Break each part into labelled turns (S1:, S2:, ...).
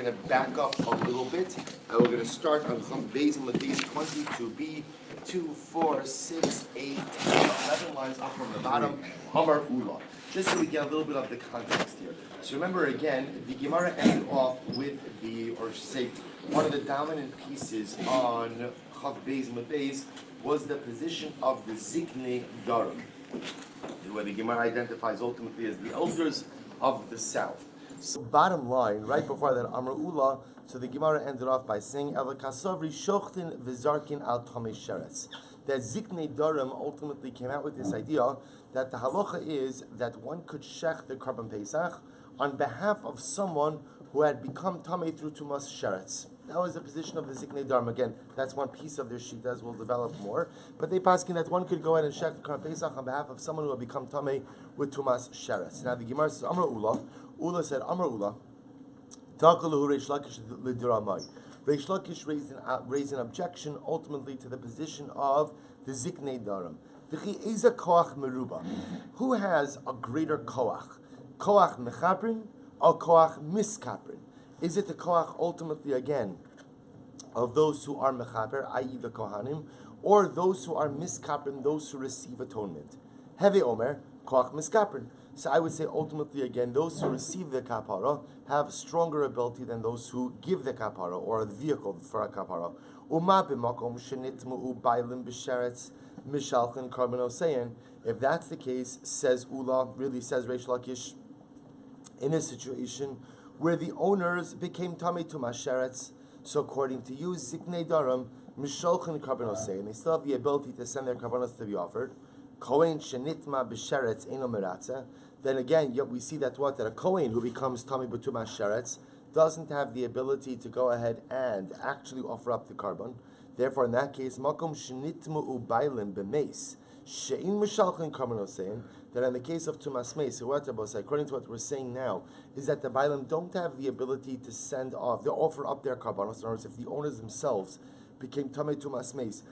S1: going to back up a little bit, and we're going to start on Beis and Beis 22b, 2, 4, 6, 8, 10, 11 lines up from the bottom. Hamar Ula. Just so we get a little bit of the context here. So remember again, the Gemara ended off with one of the dominant pieces on Chav Beis and Beis was the position of the Ziknei Darim, where the Gemara identifies ultimately as the elders of the south. So bottom line, right before that, Amar Ula, so the Gemara ended off by saying, Ela Kasavri Shochtin V'Zarkin Al Tamei Sheretz. That Ziknei Darim ultimately came out with this idea that the halacha is that one could shech the Karban Pesach on behalf of someone who had become Tamei through Tumas Sheretz. That was the position of the Ziknei Darim. Again, that's one piece of their shita, as we'll develop more. But they paskin that one could go ahead and shech the Karban Pesach on behalf of someone who had become Tamei with Tumas Sheretz. Now the Gemara says, Amar Ula. Ula said, Amar Ula, Takalahu Reish Lakish L'Diramai. Reish Lakish raised an objection ultimately to the position of the Ziknei Darim. V'chi Eza Koach Meruba. Who has a greater Koach? Koach Mechaprin or Koach Miskaprin? Is it the Koach ultimately again of those who are Mechaper, i.e. the Kohanim, or those who are Miskaprin, those who receive atonement? Heve Omer, Koach Miskaprin. So I would say ultimately again, those who receive the kapara have stronger ability than those who give the kapara or the vehicle for a kapara. If that's the case, says Ula, really says Reish Lakish, in a situation where the owners became Tamei Tumas Sheretz, so according to you, Ziknei Darim, Mishalchin Karbanos, and they still have the ability to send their karbanos to be offered. Kohen Shenitma B'Sheretz Eno Meratza. Then again, we see that a Kohen who becomes Tamei B'Tumas Sheretz doesn't have the ability to go ahead and actually offer up the carbon. Therefore, in that case, Makom Shenitmu Ubailim B'Meis She'in Mishalchin Karbanos, that in the case of Tumas Meis, according to what we're saying now, is that the Bailim don't have the ability to send off, to offer up their karbanos. In other words, if the owners themselves became Tamei Tumas Meis,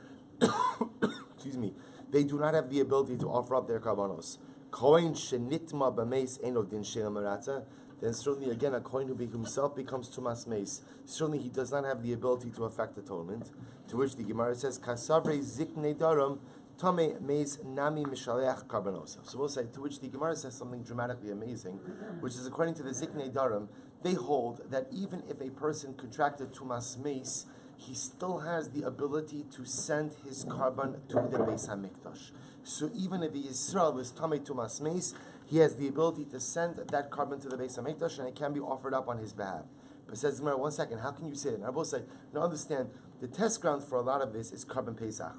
S1: excuse me, they do not have the ability to offer up their karbanos. Kohen shenitma b'meis eno din she'el meratza. Then certainly again a kohen who himself becomes tumas meis, certainly he does not have the ability to effect atonement. To which the Gemara says, Kasavre ziknei darim tame meis nami mishaleach karbanos. So we'll say, to which the Gemara says something dramatically amazing, which is according to the ziknei darim, they hold that even if a person contracted tumas meis, he still has the ability to send his karban to the Beis HaMikdash. So even if the Yisrael is Tamei Tumas Meis, he has the ability to send that karban to the Beis HaMikdash, and it can be offered up on his behalf. But says Gemara, 1 second, how can you say that? And I will say, now understand, the test ground for a lot of this is Karban Pesach.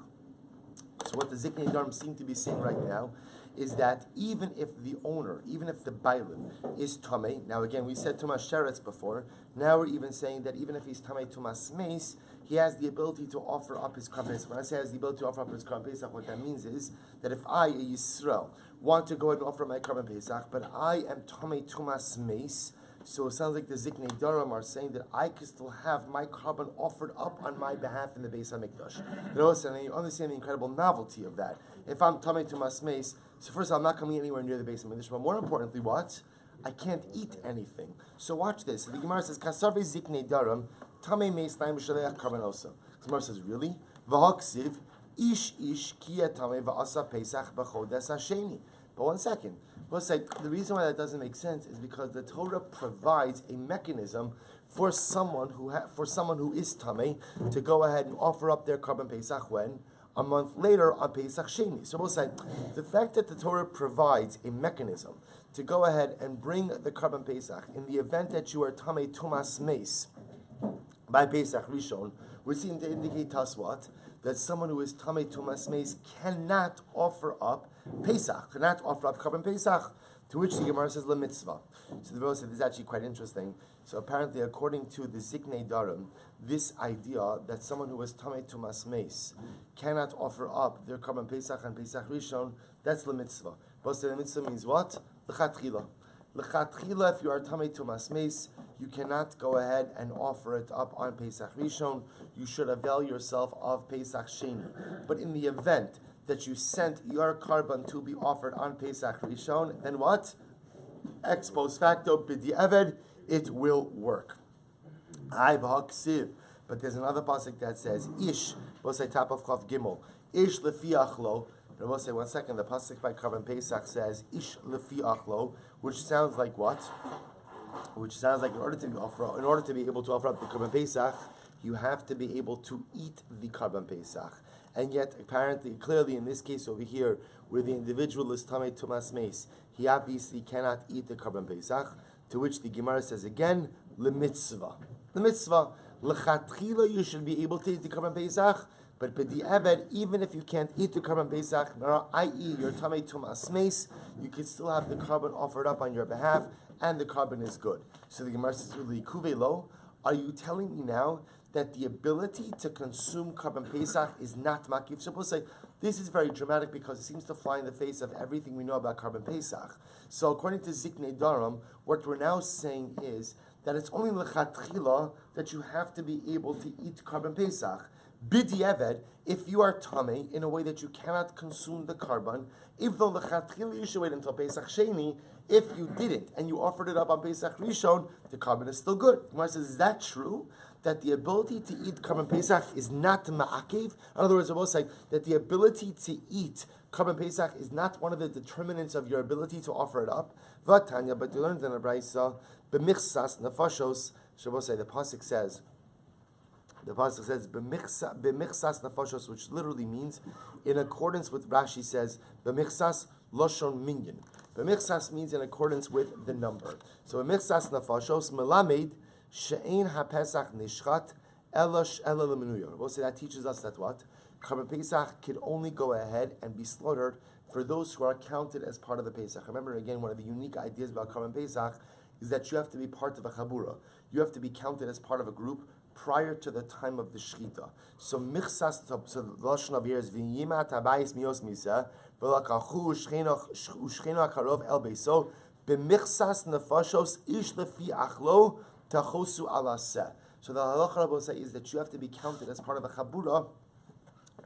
S1: So what the Ziknei Darim seem to be saying right now is that even if the owner, even if the Bailim is Tamei, now again we said Tumas Sheretz before, now we're even saying that even if he's Tamei Tumas Meis, he has the ability to offer up his Karban Pesach. When I say has the ability to offer up his Karban Pesach, what that means is that if I, a Yisrael, want to go ahead and offer my Karban Pesach, but I am Tamei Tumas Meis, so it sounds like the Ziknei Darim are saying that I can still have my carbon offered up on my behalf in the Beis HaMikdash. And you understand the incredible novelty of that. If I'm Tamei Tumas Meis, so first I'm not coming anywhere near the Beis HaMikdash, but more importantly, what? I can't eat anything. So watch this. So the Gemara says, Kasarve Ziknei Darim, Tamei Meis Naim B'Shaleach Karbanosah. The Gemara says, really? V'haksiv, Ish Kiya Tamei V'asa Pesach B'Chodes HaSheni. But 1 second. We'll say the reason why that doesn't make sense is because the Torah provides a mechanism for someone who is Tamei to go ahead and offer up their Karban Pesach when? A month later on Pesach Sheni. So we'll say the fact that the Torah provides a mechanism to go ahead and bring the Karban Pesach in the event that you are Tamei Tumas Meis by Pesach Rishon, we seem to indicate to us what? That someone who is Tamei Tumas Meis cannot offer up Pesach, cannot offer up Karban Pesach, to which the Gemara says, Le mitzvah. So the Rebbe said, this is actually quite interesting. So apparently, according to the Ziknei Darim, this idea that someone who is Tamei Tumas Meis cannot offer up their Karban Pesach and Pesach Rishon, that's Le mitzvah. But the mitzvah means what? L'chatchila. L'chatchila, if you are Tamei Tumas Meis, you cannot go ahead and offer it up on Pesach Rishon. You should avail yourself of Pesach Sheni. But in the event that you sent your karban to be offered on Pesach Rishon, then what? Ex post facto, b'di'eved, it will work. I b'haksiv. But there's another pasuk that says ish. We'll say top of Chav Gimel. Ish lefi achlo. And we'll say 1 second. The pasuk by Karban Pesach says ish lefi achlo, which sounds like what? Which sounds like in order to be able to offer up the Karban Pesach, you have to be able to eat the Karban Pesach. And yet, apparently, clearly in this case over here, where the individual is Tamei Tumas Meis, he obviously cannot eat the Karban Pesach, to which the Gemara says again, L'mitzvah. The mitzvah, L'chatchila, you should be able to eat the Karban Pesach, but b'di'eved, even if you can't eat the Karban Pesach, i.e. your Tamei Tumas Meis, you can still have the Karban offered up on your behalf, and the Karban is good. So the Gemara says, L'ikuvelo, are you telling me now that the ability to consume Karban Pesach is not makif? So we'll say, this is very dramatic because it seems to fly in the face of everything we know about Karban Pesach. So according to Ziknei Daram, what we're now saying is that it's only lechatchila that you have to be able to eat Karban Pesach. B'di'eved, if you are tamei in a way that you cannot consume the Karban, if though lechatchila you should wait until Pesach Sheni, if you didn't and you offered it up on Pesach Rishon, the Karban is still good. Gemara says, is that true? That the ability to eat Karban Pesach is not ma'akev? In other words, we're both saying that the ability to eat Karban Pesach is not one of the determinants of your ability to offer it up. Vatanya, but you learned in the Braisa, b'michsas nefashos, Shabbos say, the pasuk says, b'michsas nefashos, which literally means, in accordance with Rashi says, b'michsas loshon minyan. B'michsas means in accordance with the number. So b'michsas nefashos, melamed, she'ein ha-pesach nishchat, elosh ela l'menuyo. We'll say that teaches us that what? Karban Pesach could only go ahead and be slaughtered for those who are counted as part of the Pesach. Remember, again, one of the unique ideas about Karban Pesach is that you have to be part of a chabura. You have to be counted as part of a group prior to the time of the shechita. So michsas, so the lashon of here is v'yima tabayis mios misa v'lakachu u'shcheno akarov el beiso b'michsas nefashos ish lefi achlo tachosu alaseh. So the halacha Rabbi say is that you have to be counted as part of a chabura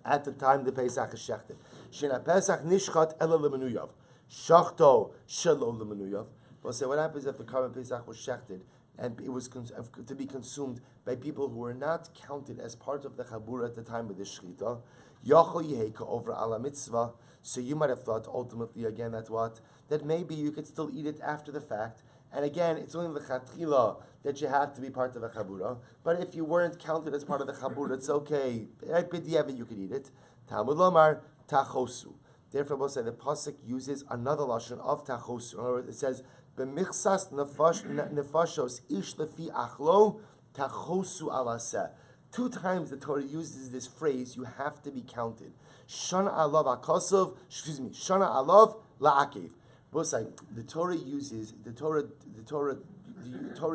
S1: at the time the Pesach is shechted. Shena Pesach nishchat ela lemenuyav shachto shelo lemenuyav. We'll say what happens if the Karban Pesach was shechted and it was to be consumed by people who were not counted as part of the chabura at the time of the shechita. Yachol yeheka over ala mitzvah. So you might have thought ultimately again that what? That maybe you could still eat it after the fact. And again, it's only the chatchila that you have to be part of a chabura. But if you weren't counted as part of the chabura, it's okay. Right, b'di'eved you could eat it. Talmud lomar tachosu. Therefore, we'll say the pasuk uses another lashon of tachosu. In other words, it says b'michsas nefashos ish lefi achlo tachosu alaseh. 2 times the Torah uses this phrase. You have to be counted. Shana alav akosov. Shana alav la'akev. Both sides. The Torah uses the Torah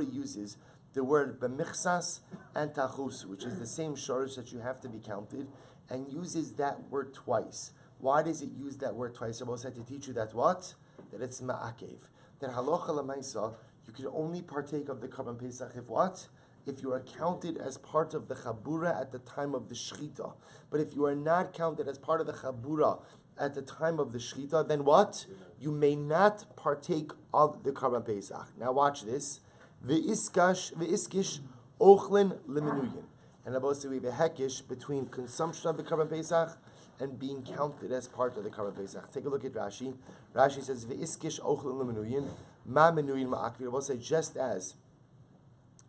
S1: uses the word b'michsas and tachus, which is the same shorish that you have to be counted, and uses that word twice. Why does it use that word twice? I both said to teach you that what? That it's ma'akev. That halacha l'maisa, you can only partake of the Karban Pesach if what? If you are counted as part of the chabura at the time of the shechita. But if you are not counted as part of the chabura at the time of the shechita, then what? You may not partake of the Karban Pesach. Now watch this. Ve'iskish ochlin lemenuyin. And about to we have a hekish between consumption of the Karban Pesach and being counted as part of the Karban Pesach. Take a look at Rashi. Rashi says ve'iskish ochlin lemenuyin ma menuyin ma'akvi. About to say just as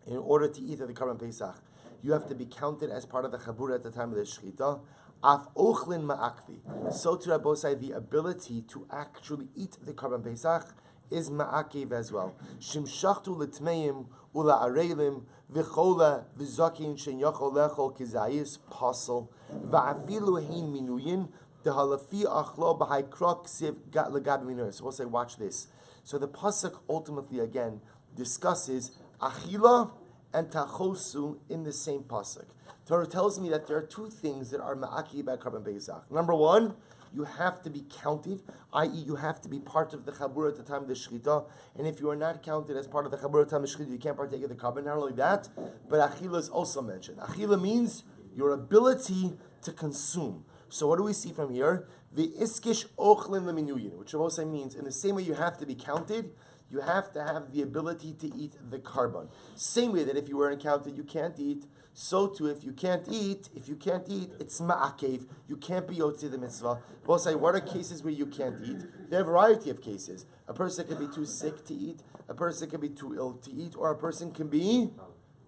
S1: in order to eat at the Karban Pesach, you have to be counted as part of the chabura at the time of the shechita. Af ochlin ma'akvi. So to Rabbosai, the ability to actually eat the Karban Pesach is ma'akev as well. Shimshachtu l'tmeim ula areilim v'chola v'zakin shenyachol lechol kizayis pasel va'afilu hein minuyin dehalafi achlo b'haikra ksiv legabi minur. So we'll say, watch this. So the pasuk ultimately again discusses achila and tachosu in the same pasuk. Torah tells me that there are 2 things that are ma'aki by Karban Pesach. Number 1, you have to be counted, i.e. you have to be part of the chabura at the time of the shechita. And if you are not counted as part of the chabura at the time of the shechita, you can't partake of the Karban. Not only that, but achila is also mentioned. Achila means your ability to consume. So what do we see from here? The iskish ochlin leminuyin, which also means in the same way you have to be counted, you have to have the ability to eat the carbon. Same way that if you were encountered, you can't eat. So too, if you can't eat, it's ma'akev. You can't be yotzi the mitzvah. We'll say, what are cases where you can't eat? There are a variety of cases. A person can be too sick to eat. A person can be too ill to eat, or a person can be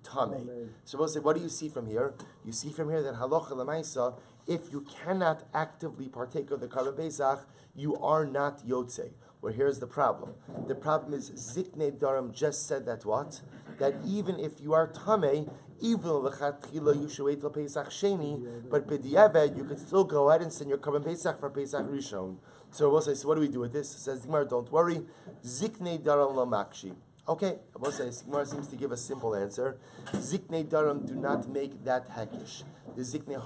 S1: tamei. So we'll say, what do you see from here? You see from here that halacha l'maisa, if you cannot actively partake of the Karban Pesach, you are not yotze. Well, here's the problem. The problem is Ziknei Daram just said that what? That even if you are tamei, even l'chatchila you should wait till Pesach Sheni, but b'diavad you could still go ahead and send your Karban Pesach for Pesach Rishon. So we'll say, so what do we do with this? It says Gemara, don't worry. Ziknei Daram la makshi. Okay, we'll say Gemara seems to give a simple answer. Ziknei Daram do not make that hekish. The Ziknei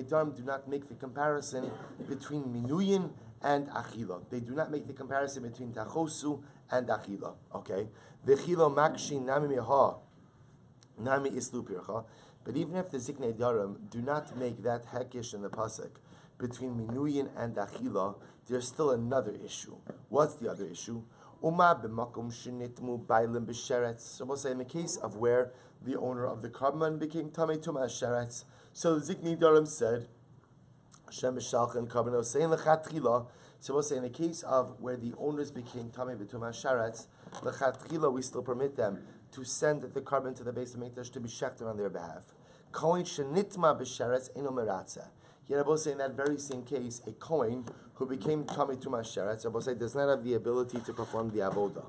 S1: Daram do not make the comparison between Minuyin and Achila. They do not make the comparison between Tachosu and Achila. Okay? V'chilo makshi nami meha, nami islu pircha. But even if the Ziknei Daram do not make that hekish in the pasuk between Minuyin and Achila, there's still another issue. What's the other issue? Uma b'makom shenitmu bailim b'sheretz. So we'll say in the case of where the owner of the carbon became tamei tuma sheretz. So the Ziknei Daram said, Hashem b'shalchan carbon saying lechatchila. So we'll say in the case of where the owners became tamei b'tuma sheretz, lechatchila we still permit them to send the carbon to the base of Mikdash to be shechted on their behalf. Kohen shenitma b'sheretz eno meratza. Yet Rabbi say in that very same case, a Kohen who became tamei tuma sheretz, Rabbi say does not have the ability to perform the avoda.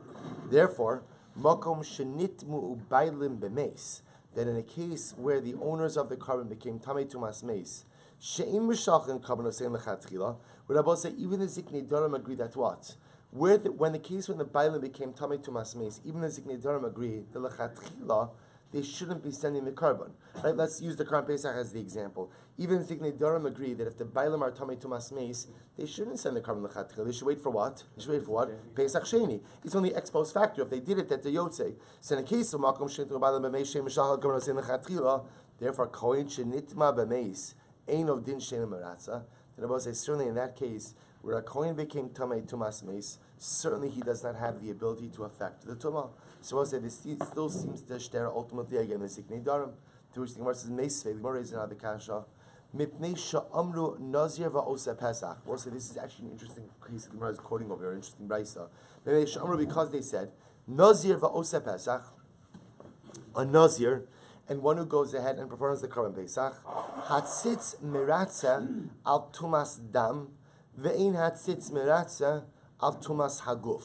S1: Therefore, makom shenitmu bailim b'meis, that in a case where the owners of the carbon became tamei tumas meis, she'im mishalchin carbon osein lechatchila, would Rabbi say even the Ziknei Daram agree that what? When the bailim became tamei tumas meis, even the Ziknei Daram agree the lechatchila they shouldn't be sending the carbon. Right? Let's use the Karban Pesach as the example. Even Ziknei Daram agree that if the bailim are tamei tumas meis, they shouldn't send the carbon lechatchila. They should wait for what? Pesach Sheni. It's only ex post facto. If they did it, that the yotze. So in the case of makom shenitma bailim b'meis shem mishal carbon osein lechatchila, therefore kohen shenitma b'meis ein of din shein meratza. The Rebbe says certainly in that case where a kohen became tamei tumas meis, certainly he does not have the ability to affect the tumah. So I'll say this still seems to share ultimately again the Ziknei Daram, to which the Gemara says Meisvei. The Gemara is another kasha. Mipnei sha'amru nazir va'osa pesach. We'll say this is actually an interesting case. The Gemara is quoting over here, interesting brayso. Mipnei sha'amru because they said nazir va'osa pesach, a nazir, and one who goes ahead and performs the Karban Pesach, hatzitz miratza al tumas dam, ve'in hatzitz miratza al tumas haguf.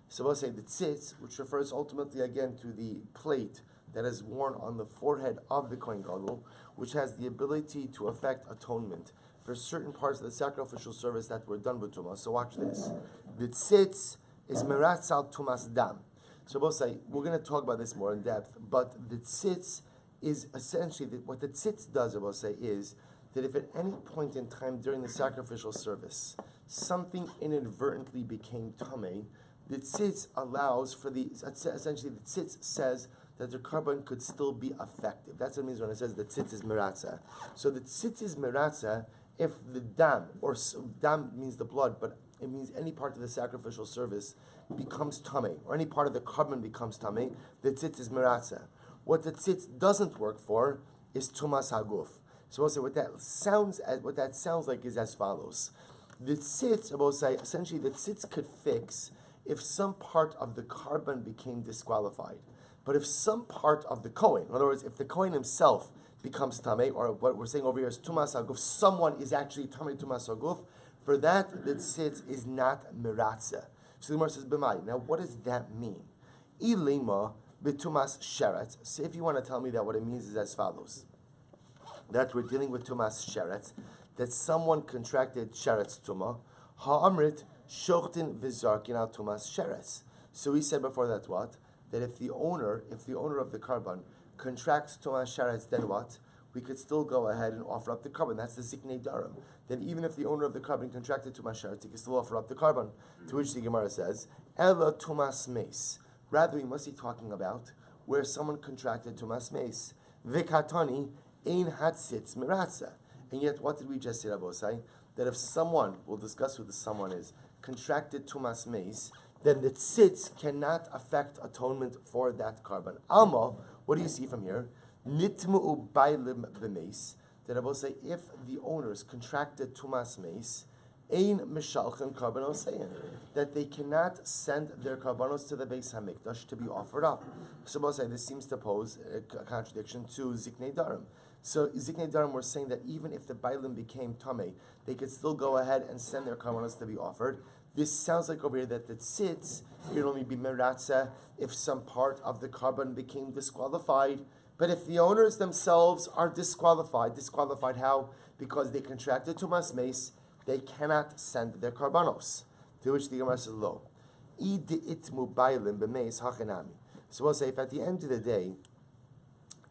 S1: So we'll say the tzitz, which refers ultimately again to the plate that is worn on the forehead of the Kohen Gadol, which has the ability to affect atonement for certain parts of the sacrificial service that were done with Tumah. So watch this. The tzitz is meratz al tumas dam. So we'll say, we're going to talk about this more in depth, but the tzitz is essentially, what the tzitz does, I will say, is that if at any point in time during the sacrificial service, something inadvertently became tamei, the tzitz allows for essentially the tzitz says that the carbon could still be effective. That's what it means when it says the tzitz is meratza. So the tzitz is meratza if the dam, or dam means the blood, but it means any part of the sacrificial service becomes tamei, or any part of the carbon becomes tamei, the tzitz is meratza. What the tzitz doesn't work for is tumas haguf. So we'll say what that sounds like is as follows. The tzitz, we'll say, essentially the tzitz could fix if some part of the carbon became disqualified. But if some part of the Kohen, in other words, if the Kohen himself becomes tamei, or what we're saying over here is tumas haguf, someone is actually tamei tumas haguf, for that the tzitz is not meratza. So the Gemara says, b'mai. Now what does that mean? Ilema b'tumas sheretz. So if you want to tell me that, what it means is as follows. That we're dealing with tumas sheretz, that someone contracted sheretz tumah, ha'amrit shochtin v'zarkin al tumas sheretz. So we said before that what? That if the owner of the carbon contracts tumas sheretz, then what? We could still go ahead and offer up the carbon. That's the Ziknei Daram. Then even if the owner of the carbon contracted tumas sheretz, he can still offer up the carbon. To which the Gemara says, Ela tumas meis. Rather, we must be talking about where someone contracted tumas meis. V'katani ein hatzitz miratza. And yet, what did we just say, Rabbi Osai? That if someone, we'll discuss who the someone is, contracted tumas meis, then the tzitz cannot affect atonement for that carbon. Alma, what do you see from here? Nitmu'u bailim b'meis. That I will say, if the owners contracted tumas meis, ein mishalchen karbanos sayin, that they cannot send their karbanos to the Beis Hamikdash to be offered up. So we'll say this seems to pose a contradiction to Ziknei Darim. So Ziknei Darim were saying that even if the bailim became tamei, they could still go ahead and send their karbanos to be offered. This sounds like over here that the tzitz would only be meratzeh if some part of the carbon became disqualified. But if the owners themselves are disqualified how? Because they contracted tumas meis, they cannot send their karbanos. To which the Gemara says, lo. So we'll say, if at the end of the day,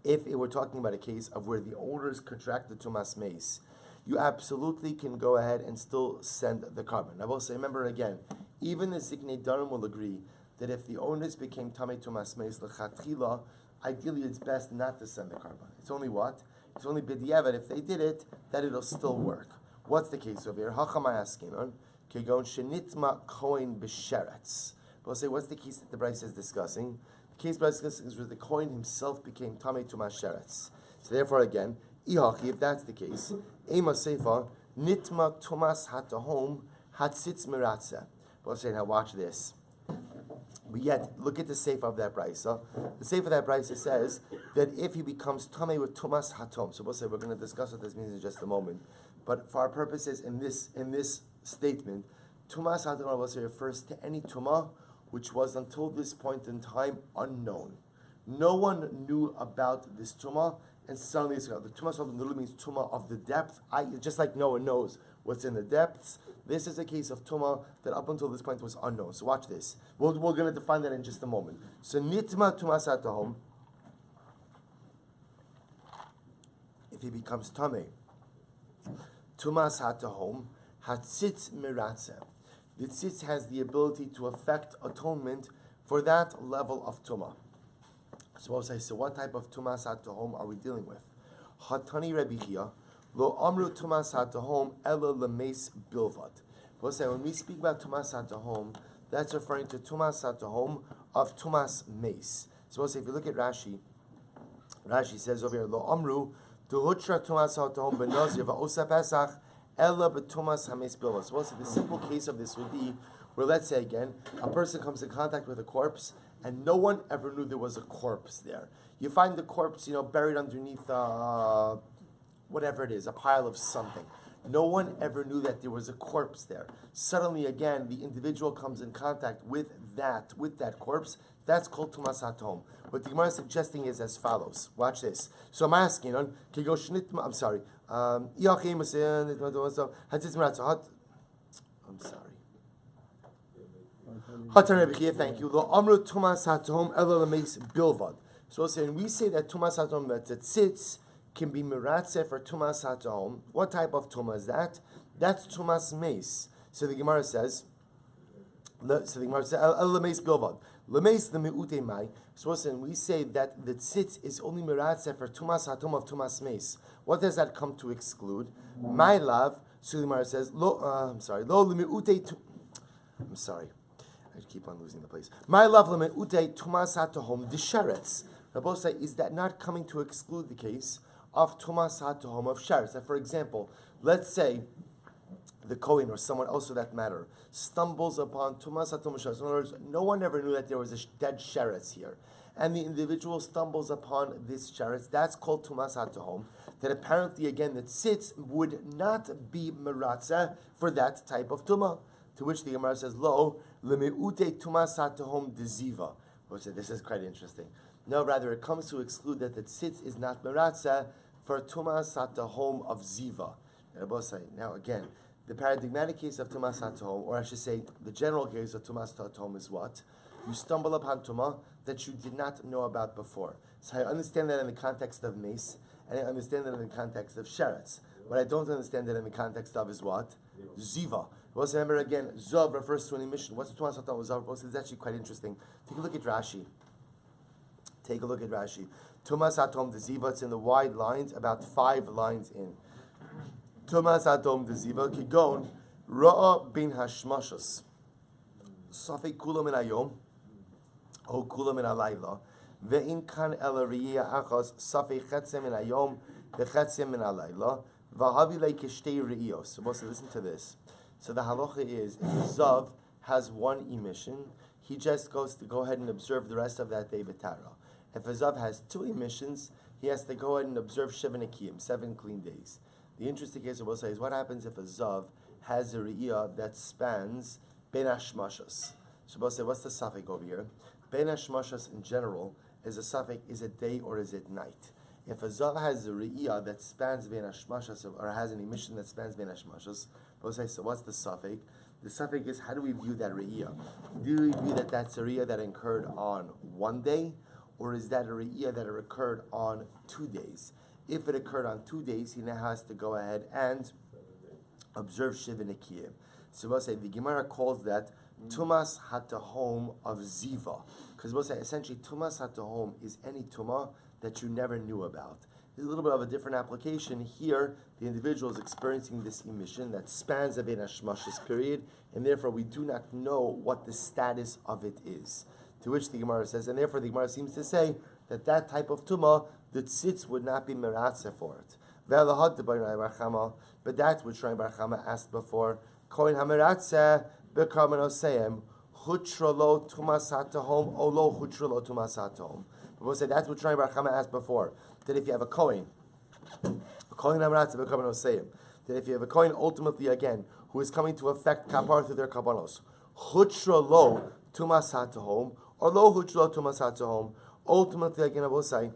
S1: if it were talking about a case of where the owners contracted tumas meis, you absolutely can go ahead and still send the carbon. I will say, remember again, even the Ziknei Darim will agree that if the owners became tamei tumas meis l'chatchila, ideally it's best not to send the carbon. It's only what? It's only b'diavad. If they did it, that it'll still work. What's the case over here? Hachamay askinon kegon shenitma koin b'sheretz. We'll say, what's the case that the Bryce is discussing? The case Bryce is discussing is where the koin himself became tamei tumas sheretz. So therefore, again, ihachi, if that's the case, ema seifa nitma tumas hatahom hatzitz miratzeh. We'll say, now watch this. But yet, look at the seif of that brisa. The seif of that brisa says that if he becomes tamei with tumas hatom, so we'll say we're going to discuss what this means in just a moment. But for our purposes, in this statement, tumas hatom will say refers to any tuma which was until this point in time unknown. No one knew about this tuma, and suddenly it's the tumas hatom literally means tuma of the depth. Just like no one knows what's in the depths. This is a case of tuma that up until this point was unknown. So watch this. We're going to define that in just a moment. So nitma tumas hatahom, if he becomes tamei, tumas hatahom hatzitz miratzeh. The tzitz has the ability to affect atonement for that level of tuma. So we'll say, so what type of tumas hatahom are we dealing with? Hatani Rabbi Chia. Lo amru tumas hatahom ela lemeis bilvad. We'll say when we speak about tumas hatahom, that's referring to tumas hatahom of tumas meis. So we'll say if you look at Rashi, Rashi says over here lo amru tuhutra tumas hatahom benazir va'osa pesach ela betumas hameis bilvad. So we'll say the simple case of this would be where, let's say again, a person comes in contact with a corpse and no one ever knew there was a corpse there. You find the corpse, buried underneath whatever it is, a pile of something. No one ever knew that there was a corpse there. Suddenly, again, the individual comes in contact with that corpse. That's called tumas hatom. What the Gemara is suggesting is as follows. Watch this. So I'm asking, I'm sorry. I'm sorry. Thank you. So when we say that tumas hatom, that's a tzitz, can be miratzeh for tumas hatahom. What type of tuma is that? That's tumas meis. So the Gemara says, lemeis bilvad. Lemeis lemeute mai. So when we say that the tzitz is only miratzeh for tumas hatom of tumas meis, what does that come to exclude? My love. So the Gemara says, lo lemeute. I'm sorry. I keep on losing the place. My love lemeute tumas hatahom disheretz. Rabbi say, is that not coming to exclude the case of tumas hatahom of sheretz? That, for example, let's say the Kohen or someone else for that matter stumbles upon tumas hatahom of sheretz. In other words, no one ever knew that there was a dead sheretz here, and the individual stumbles upon this sheretz. That's called tumas hatahom. That apparently, again, the tzitz would not be meratzeh for that type of tuma. To which the Gemara says, lo lemeute tumas hatahom deziva. This is quite interesting. No, rather, it comes to exclude that the tzitz is not meratzeh for tumas hatahom of ziva. Now, again, the paradigmatic case of tumas hatahom, or I should say, the general case of tumas hatahom is what? You stumble upon tumah that you did not know about before. So I understand that in the context of mace, and I understand that in the context of sheretz. What I don't understand that in the context of is what? Ziva. Also, remember again, zav refers to an emission. What's the tumas hatahom of zav? It's actually quite interesting. Take a look at Rashi. Tumas hatom deziva. It's in the wide lines, about 5 lines in. Tumas hatom deziva kigon ra'a bin hashmashos. Safek kula min hayom, o kula min halayla, ve'in kan el riyah achas safek chetzem min hayom, ve'chetzem min halayla, v'havi le kishtei riyos. So listen to this. So the halacha is, if a zav has one emission, he just goes to go ahead and observe the rest of that day b'tara. If a zav has two emissions, he has to go ahead and observe Sheva Nekiyim, 7 clean days. The interesting case we'll say is what happens if a zav has a re'iyah that spans Ben Hashmashas. So we'll say, what's the suffix over here? Ben Hashmashas in general is a suffix, is it day or is it night? If a zav has a re'iyah that spans Ben Hashmashas or has an emission that spans Ben Hashmashas, we'll say, so what's the suffix? The suffix is, how do we view that re'iyah? Do we view that that's a re'iyah that occurred on one day? Or is that a re'iyah that occurred on 2 days? If it occurred on 2 days, he now has to go ahead and observe Sheva Nekiyim. So we'll say the Gemara calls that Tumas Hatahom of Ziva. Because we'll say essentially Tumas Hatahom is any Tumah that you never knew about. There's a little bit of a different application. Here, the individual is experiencing this emission that spans a Ben Hashmashas period, and therefore we do not know what the status of it is. To which the Gemara says, and therefore the Gemara seems to say that that type of tumah, the tzitz would not be meratzeh for it. But that which Rabbi Chama asked before, koin hameratzeh bekarmanosayim hutrolo tumas hatahom olo hutrolo tumas hatahom. But we'll say that's what Rabbi Chama asked before. That if you have a koin hameratzeh bekarmanosayim, that if you have a koin ultimately again who is coming to affect kapar through their karbanos, hutrolo tumas hatahom. Or lo huchlo tumas hatahom. Ultimately, again, I will say,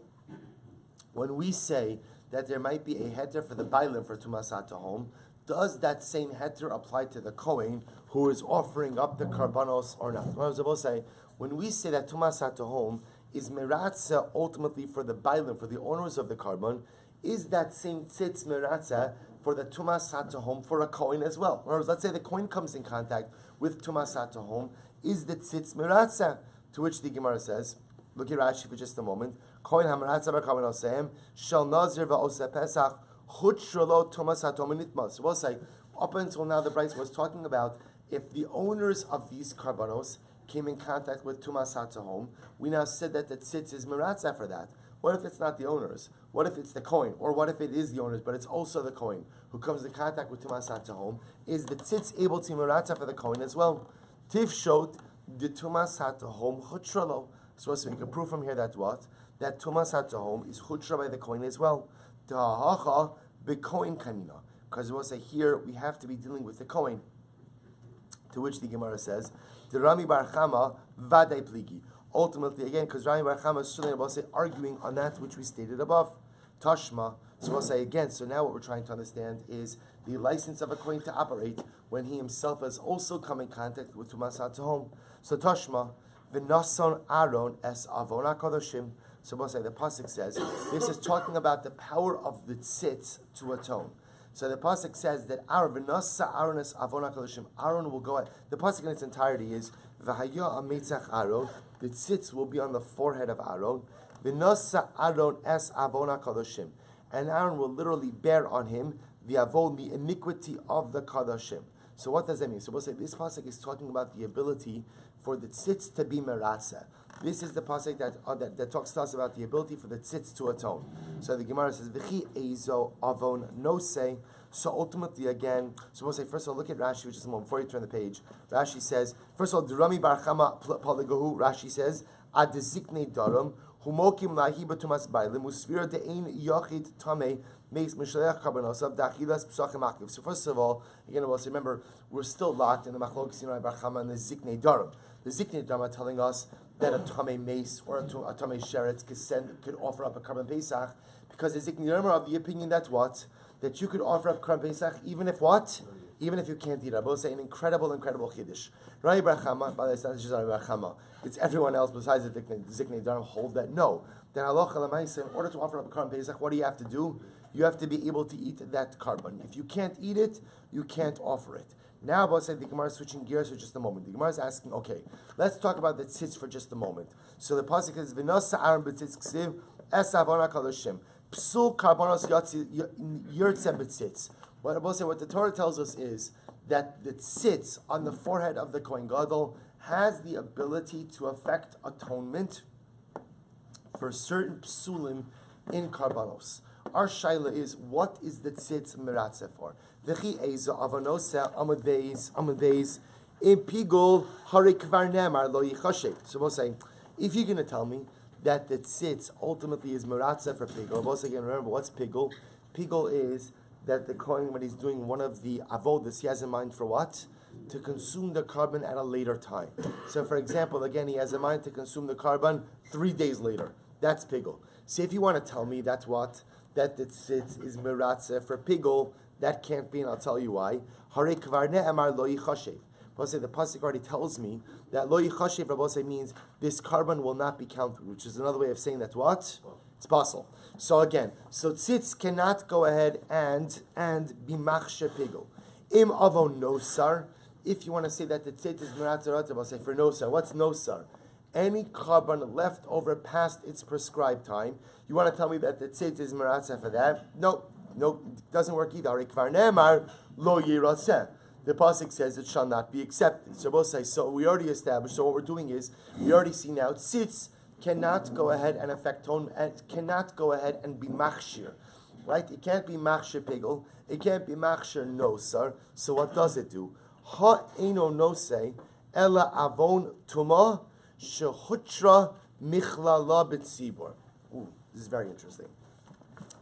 S1: when we say that there might be a heter for the bailim for tumas hatahom, does that same heter apply to the kohen who is offering up the karbanos or not? I will say, when we say that tumas hatahom is meratzah ultimately for the bailim, for the owners of the karban, is that same tzitz meratzah for the tumas hatahom for a kohen as well? In other words, let's say the kohen comes in contact with tumas hatahom, is the tzitz meratzah? To which the Gemara says, look at Rashi for just a moment. Kohen hamaratza b'karban oseim shel nazir v'oseh pesach hutrolo tumas hatom nitmas. So we'll say, up until now, the Bryce was talking about if the owners of these karbanos came in contact with tumas hatahom, we now said that the tzitz is meratzah for that. What if it's not the owners? What if it's the kohen? Or what if it is the owners, but it's also the kohen who comes in contact with tumas hatahom? Is the tzitz able to meratzah for the kohen as well? Tiv shot the tumas hatahom chutralo. So we can prove from here that what? That tumas hatahom is chutra by the kohen as well. Ta'ahacha bekohen kanina. Because we'll say here we have to be dealing with the kohen. To which the Gemara says, the Rami Bar Chama vaday pligi. Ultimately, again, because Rami Bar Chama is still arguing on that which we stated above. Tashma. So we'll say again, so now what we're trying to understand is the license of a kohen to operate when he himself has also come in contact with tumas hatahom. So Tashma, v'nason Aaron es avon hakadoshim. So we'll say the pasuk says this is talking about the power of the tzitz to atone. So the pasuk says that Aaron v'nasa Aaron es avon hakadoshim. Aaron will go at the pasuk in its entirety is v'haya ametzach Aaron. The tzitz will be on the forehead of Aaron. V'nasa Aaron es avon hakadoshim. And Aaron will literally bear on him the avon, the iniquity of the kadoshim. So what does that mean? So we'll say this pasuk is talking about the ability for the tzitz to be meratzah. This is the pasuk that talks to us about the ability for the tzitz to atone. So the Gemara says, "V'chi ezo avon no say." So ultimately, again, so we'll say first of all, look at Rashi, which is more before you turn the page. Rashi says, first of all, Durami Bar Chama Poligahu. Rashi says, "Ad ziknei daram humokim lahi b'tumas bailim usvira de'ein yachid tamei." So first of all, again, we'll say, remember, we're still locked in the Machlokes Bar Chama and the Ziknei Darim. The Ziknei Darim are telling us that a Tamei Mace or a Tamei Sheretz could offer up a Karban Pesach, because the Ziknei Darim are of the opinion that what? That you could offer up Karban Pesach even if what? Even if you can't eat it. I will say an incredible Chiddush. Rabbi Bar Chama, by the way, it's not just Rabbi Bar Chama, it's everyone else besides the Ziknei Darim hold that no. Then halacha l'maaseh, in order to offer up a Karban Pesach, what do you have to do? You have to be able to eat that carbon. If you can't eat it, you can't offer it. Now, Abba said the Gemara is switching gears for just a moment. The Gemara is asking, okay, let's talk about the tzitz for just a moment. So the pasuk is v'nasa Aaron b'tzitz ksiv es avon hakadoshim psul karbonos yirtzem b'tzitz. What Abba said, what the Torah tells us is that the tzitz on the forehead of the Kohen Gadol has the ability to affect atonement for certain psulim in karbanos. Our shaila is, what is the tzitz meratzeh for? V'chi eizo avanosa amud beis in pigul hari kvar nemar lo yichashev. So we'll say, if you're going to tell me that the tzitz ultimately is meratzeh for pigul, we'll say again, remember what's pigul? Pigul is that the kohen, when he's doing one of the avodas, he has in mind for what? To consume the carbon at a later time. So for example, again, he has in mind to consume the carbon 3 days later. That's pigul. So if you want to tell me that's what? That the tzitz is meratzeh for pigul, that can't be, and I'll tell you why. Hare kvar ne'emar lo yichashev. Rabbi say the pasuk already tells me that lo yichashev, Rabbi say, means this carbon will not be counted, which is another way of saying that what? It's possible. So again, so tzitz cannot go ahead and be machsher pigul. Im avon nosar. If you want to say that the tzitz is meratzeh, I'll say for nosar. What's nosar? Any carbon left over past its prescribed time. You want to tell me that the tzitz is meratzeh for that? No, it doesn't work either. Kvar ne'emar lo yiratzeh. The pasuk says it shall not be accepted. So we'll say, so we already established, so what we're doing is, we already see now, tzitz cannot go ahead and affect tone, and cannot go ahead and be machshir. Right? It can't be machshir pigul, it can't be machshir nosar. So what does it do? Ha eno nosei, ela avon tuma, shehutra michlala b'tzibor. This is very interesting.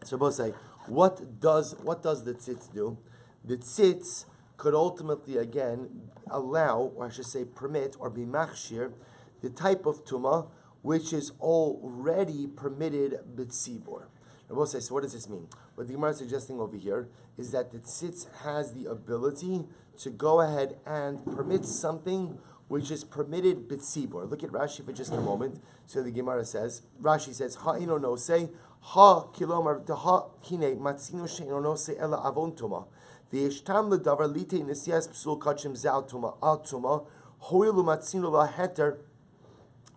S1: So we'll say, what does the tzitz do? The tzitz could ultimately, again, allow, or I should say permit, or be machshir, the type of tumah which is already permitted b'tzibor. We'll say, so what does this mean? What the Gemara is suggesting over here is that the tzitz has the ability to go ahead and permit something which is permitted b'tzibor. Look at Rashi for just a moment. So the Gemara says, Rashi says, ha ino no say, ha kilomar ha hine matzinu she'ino no say ela avon tumah. V'yeshtam ledavar lite nesias psul kachim zal tumah al tumah hoilu matzinu la heter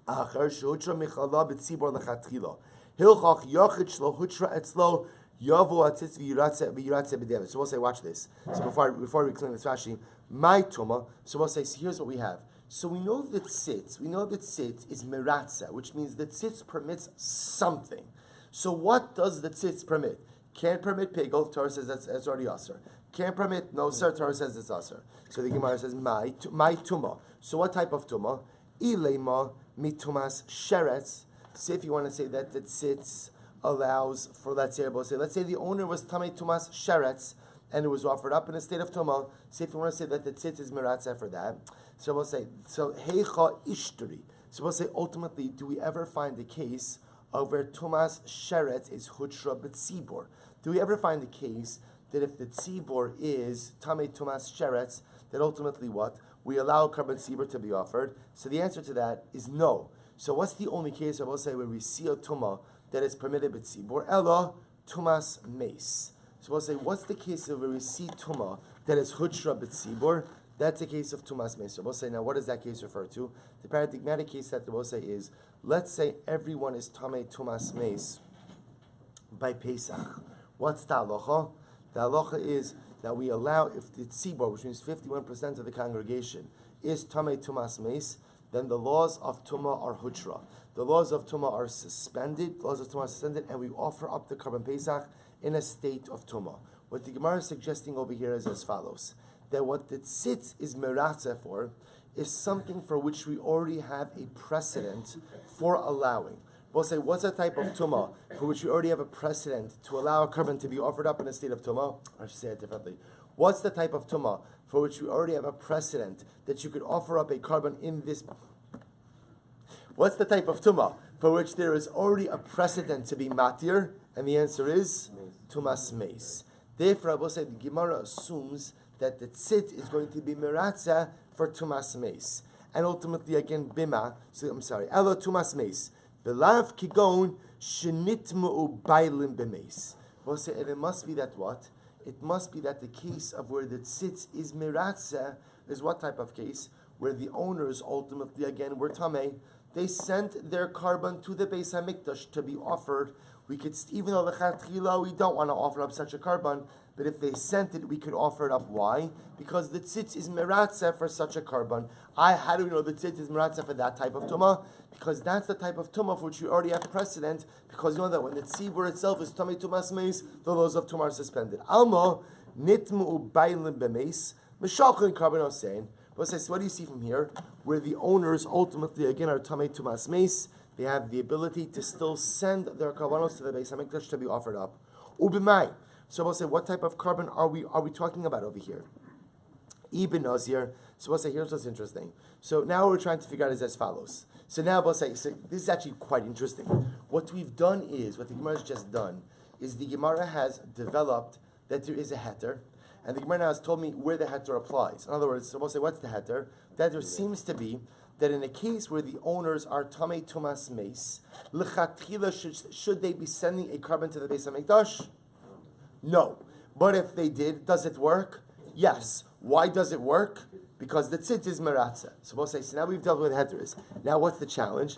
S1: acher shehutra michala b'tzibor lechatchila hilchach yachid shlo hutra etzlo yavu atzitz v'yiratze b'devet. So we'll say, watch this. So before we explain this Rashi, my tumah. So we'll say, so here's what we have. So we know that tzitz is meratzeh, which means that tzitz permits something. So what does the tzitz permit? Can't permit pigul, Torah says that's already asur. Can't permit nosar, Torah says it's asur. So the Gemara says, my tumah. So what type of tumah? Ilema mitumas sheretz. So if you want to say that the tzitz allows for, let's say the owner was tamei tumas sheretz, and it was offered up in a state of tumah. So if you want to say that the tzitz is meratzeh for that, so we'll say, so heicha ishturi. So we'll say, ultimately, do we ever find a case of where tumas sheretz is hutra b'tzibor? Do we ever find a case that if the tzibor is tamei tumas sheretz, that ultimately what? We allow carbon tzibor to be offered? So the answer to that is no. So what's the only case, I will say, where we see a tumah that is permitted b'tzibor? Ella tumas meis. So we'll say, what's the case of where we see tumah that is hutra b'tzibor? That's a case of tumas meis. So we'll say, now what does that case refer to? The paradigmatic case that we'll say is, let's say everyone is tamei tumas meis by Pesach. What's the halacha? The halacha is that we allow, if the tzibor, which means 51% of the congregation, is tamei tumas meis, then the laws of tumah are hutra. The laws of tumah are suspended. And we offer up the carbon Pesach in a state of tumah. What the Gemara is suggesting over here is as follows: that what the tzitz is meratzeh for is something for which we already have a precedent for allowing. We'll say, what's a type of tumah for which we already have a precedent to allow a carbon to be offered up in a state of tumah? I should say it differently. What's the type of tumah for which we already have a precedent that you could offer up a carbon in this? What's the type of tumah for which there is already a precedent to be matir? And the answer is tumas meis. Therefore, I will say the Gemara assumes that the tzit is going to be meratzah for tumas meis, and ultimately again bima. Elo tumas meis. V'lav kigon shenitmu bailim b'meis. We'll say, and it must be that what? It must be that the case of where the tzitz is meratzah is what type of case? Where the owners ultimately again were tamei. They sent their carbon to the Beis Hamikdash to be offered we could, even though lechatchila we don't want to offer up such a carbon, but if they sent it, we could offer it up. Why? Because the tzitz is meratzeh for such a carbon. How do we know the tzitz is meratzeh for that type of tumah? Because that's the type of tumah for which we already have precedent. Because you know that when the tzibur itself is tamei tumas meis, the laws of tumah are suspended. Alma nitmu bailim b'meis mishalchin carbon osein. But so what do you see from here? Where the owners ultimately again are tamei tumas meis, they have the ability to still send their karbanos to the Beis Hamikdash to be offered up. Ubimai. So we'll say, what type of carbon are we talking about over here? Ibn Nazir. So we'll say, here's what's interesting. So now what we're trying to figure out is as follows. So now we'll say, so this is actually quite interesting. What we've done is, what the Gemara has just done, is the Gemara has developed that there is a heter, and the Gemara now has told me where the heter applies. In other words, so we'll say, what's the heter? That there seems to be that in a case where the owners are tamei tumas meis, lechatchila should they be sending a carbon to the Beis Hamikdash? No. But if they did, does it work? Yes. Why does it work? Because the tzitz is meratzeh. So we'll say, so now we've dealt with heteros. Now what's the challenge?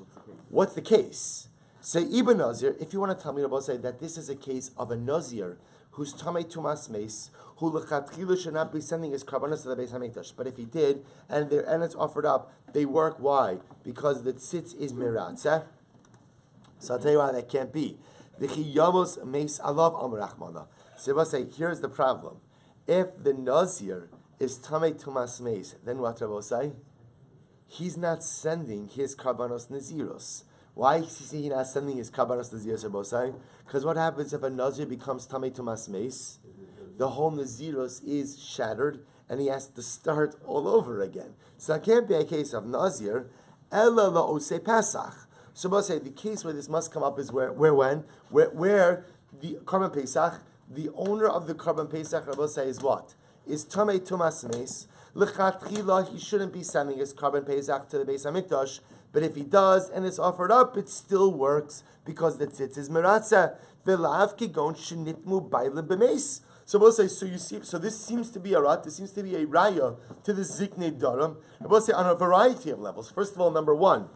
S1: What's the case? Say, Ibn Nazir, if you want to tell me, we'll say that this is a case of a Nazir who's tamei tumas meis, who lechatchila should not be sending his karbanos to the Beis Hamikdash. But if he did, and it's offered up, they work. Why? Because the tzitz is meratzeh. So I'll tell you why that can't be. V'chiyamos meis alav amrachmana. So we'll say, here's the problem. If the Nazir is tamei tumas meis, then what Rabbi say? He's not sending his karbanos naziros. Why is he not sending his karbanos naziros, Rabbi say? Because what happens if a Nazir becomes tamei tumas meis? The whole naziros is shattered, and he has to start all over again. So it can't be a case of Nazir, ella la'osei Pesach. So we'll say the case where this must come up is where the Karban Pesach, the owner of the Karban Pesach, Rabbi say, is what? Is tamei tumas meis. L'chatchila, he shouldn't be sending his Karban Pesach to the Beis Hamikdash, but if he does and it's offered up, it still works because the tzitz is meratzeh. V'la'av kigon shenitmu bailim b'meis. So we'll say, so you see, so this seems to be a rat, this seems to be a raya to the ziknei daram. We'll say on a variety of levels. First of all, number one,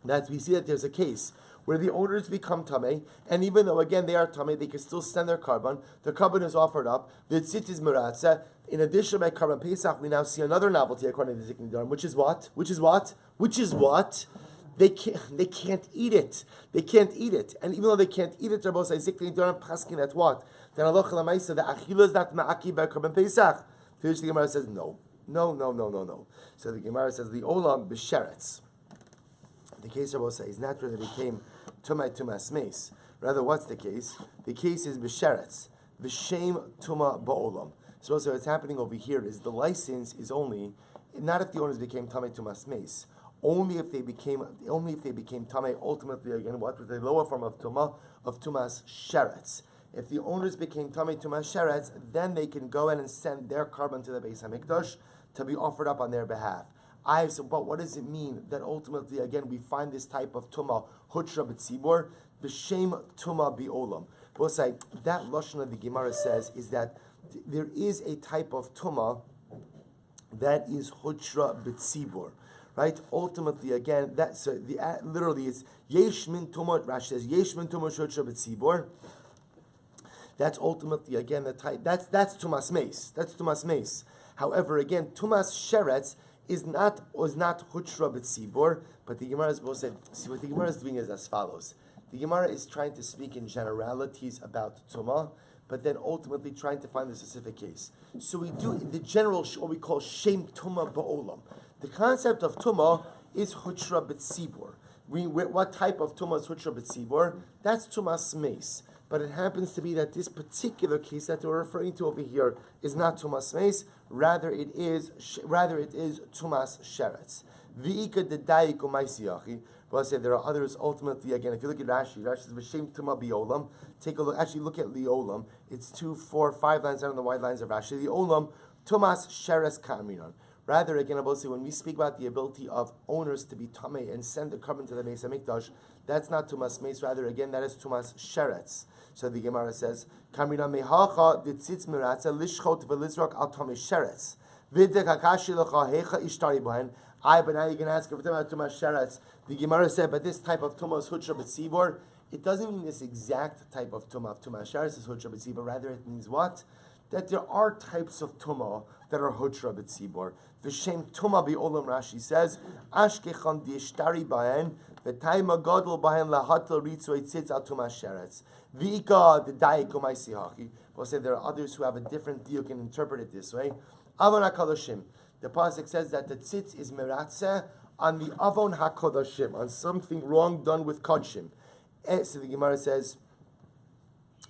S1: that we see that there's a case where the owners become tamei, and even though again they are tamei, they can still send their carbon. The carbon is offered up. The tzitz is meratzeh. In addition, by Karban Pesach, we now see another novelty according to the Ziknei Darim, which is what? They can't eat it. They can't eat it, and even though they can't eat it, Rabbi say Ziknei Darim paskin at what? Then Allah Chalamaisa, the achila is not ma'aki by Karban Pesach. To which the Gemara says no. So the Gemara says the olam b'sheretz. The case Rabbi say is not where they became tumah tumas meis. Rather, what's the case? The case is b'sheretz, v'shem tumah ba'olam. So what's happening over here is the license is only not if the owners became tamei tumas meis. Only if they became tamei. Ultimately, again, what was the lower form of tumas sheretz. If the owners became tamei tumas sheretz, then they can go in and send their carbon to the Beis Hamikdash to be offered up on their behalf. But what does it mean that ultimately, again, we find this type of tumah hutra b'tzibur, v'shem tumah bi'olam? We'll say that lashon of the Gemara says is that there is a type of tumah that is hutra b'tzibur, right? Ultimately, again, literally it's yesh min tumah. Rashi says yesh min tumah hutra b'tzibur. That's ultimately again the type. That's tumas meis. That's tumas meis. However, again, tumas sheretz was not hutra b'tzibur, but the Gemara is supposed to see what the Gemara is doing is as follows. The Gemara is trying to speak in generalities about tumah, but then ultimately trying to find the specific case. So we do the general, what we call shem tumah ba'olam. The concept of tumah is hutra b'tzibur. What type of tumah is hutra b'tzibur? That's tumas meis. But it happens to be that this particular case that we're referring to over here is not tumas meis. Rather, it is tumas sheretz. V'ika dedayik u'maisiyachi. Well, I say there are others. Ultimately, again, if you look at Rashi says v'shem tumah biolam. Take a look. Actually, look at the olam. It's 2, 4, 5 lines down on the wide lines of Rashi. The olam tumas sheretz kaminon. Rather, again, I will say when we speak about the ability of owners to be tamei and send the carbon to the Beis Hamikdash, that's not tumas meis. Rather, again, that is tumas sheretz. So the Gemara says, "Kamina mehacha ditzitz miratza lishchot v'lizrak al tamei sheretz v'dekakashi lecha hecha ishtari bohen." But now you can ask if we're talking about tumas sheretz. The Gemara said, but this type of tumas hutra b'tzibor it doesn't mean this exact type of tumah sheretz is hutra b'tzibor. Rather, it means what? That there are types of tumah that are hutra b'tzibor. V'shem tumah bi'olam, Rashi says, ashkechon di'ishtari b'hen, v'tayma gadol b'hen lahatel ritzoy tzitz al tumah sheretz. V'ika d'dayik u'maysi hachi. We'll say there are others who have a different deal, can interpret it this way. Avon HaKadoshim. The pasuk says that the tzitz is meratzeh on the Avon HaKadoshim, on something wrong done with Kodshim. So the Gemara says,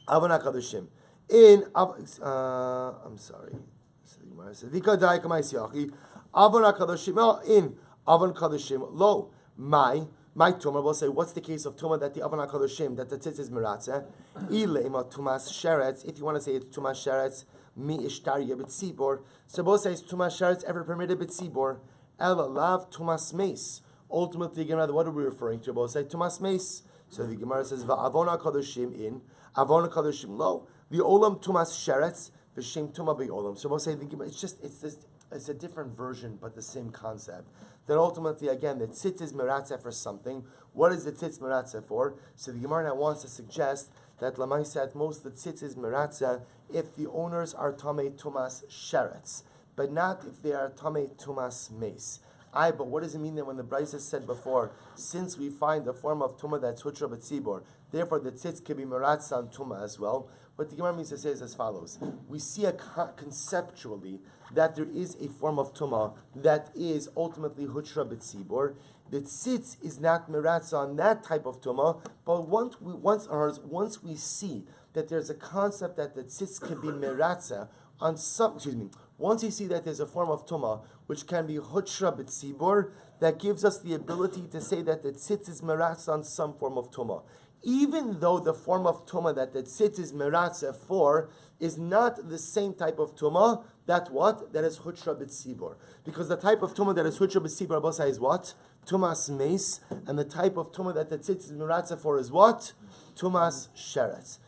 S1: Avon HaKadoshim. I'm sorry. So the Gemara says, Vika Dai Kamaisiachi, Avon HaKadoshim, in Avon Kadoshim, lo, my Tumah will say, what's the case of Tumah that the Avon HaKadoshim, that the tzitz is meratzeh? Ilema Tumas Sheretz, if you want to say it's Tumas Sheretz, mi Ishtariya B'tzibor. So both says Tumas Sheretz ever permitted B'tzibor, Ela Lav Tumas Meis. Ultimately, again, what are we referring to? Both say Tumas Meis. So the Gemara says, Avon HaKadoshim in, Avon HaKadoshim lo, the Olam Tumas Sheretz, V'shem Tumah B'Olam. So both say, it's a different version, but the same concept. That ultimately, again, the tzitz is meratzeh for something. What is the tzitz meratzeh for? So the Gemara now wants to suggest that Lamai said most the tzitz is meratzeh if the owners are tamei tumas sheretz, but not if they are tamei tumas meis. But what does it mean then when the Brisa said before, since we find a form of tumah that's hutra b'tzibor, therefore the tzitz can be meratzeh on tumah as well? What the Gemara means to say is as follows. We see conceptually that there is a form of tumah that is ultimately hutra b'tzibor. The tzitz is not meratzeh on that type of tumah, but once we see that there's a concept that the tzitz can be meratzeh on some, once you see that there's a form of tumah which can be hutra b'tzibor, that gives us the ability to say that the tzitz is meratzeh on some form of tumah. Even though the form of tumah that the tzitz is meratzeh for is not the same type of tumah, that is hutra b'tzibor. Because the type of tumah that is hutra b'tzibor, Abosai, is what? Tumas meis. And the type of tumah that the tzitz is meratzeh for is what? Tumas sheretz.